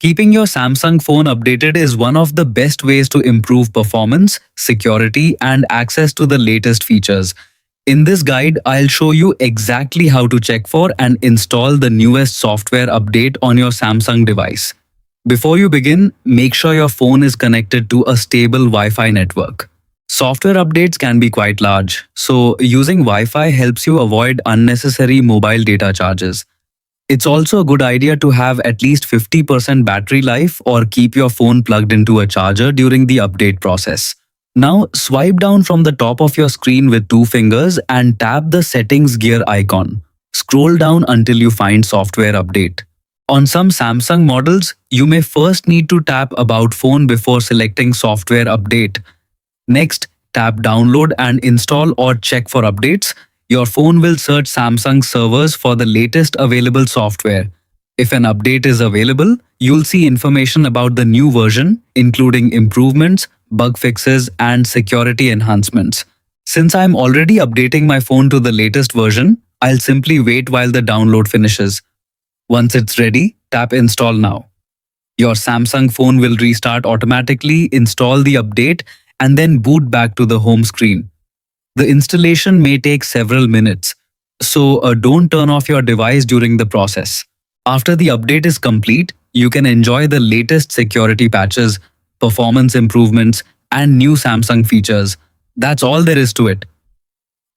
Keeping your Samsung phone updated is one of the best ways to improve performance, security, and access to the latest features. In this guide, I'll show you exactly how to check for and install the newest software update on your Samsung device. Before you begin, make sure your phone is connected to a stable Wi-Fi network. Software updates can be quite large, so using Wi-Fi helps you avoid unnecessary mobile data charges. It's also a good idea to have at least 50% battery life or keep your phone plugged into a charger during the update process. Now, swipe down from the top of your screen with two fingers and tap the settings gear icon. Scroll down until you find software update. On some Samsung models, you may first need to tap About Phone before selecting software update. Next, tap Download and install or check for updates. Your phone will search Samsung servers for the latest available software. If an update is available, you'll see information about the new version, including improvements, bug fixes, and security enhancements. Since I'm already updating my phone to the latest version, I'll simply wait while the download finishes. Once it's ready, tap Install Now. Your Samsung phone will restart automatically, install the update, and then boot back to the home screen. The installation may take several minutes, so don't turn off your device during the process. After the update is complete, you can enjoy the latest security patches, performance improvements, and new Samsung features. That's all there is to it.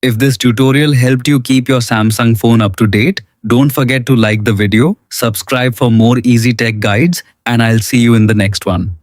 If this tutorial helped you keep your Samsung phone up to date, don't forget to like the video, subscribe for more easy tech guides, and I'll see you in the next one.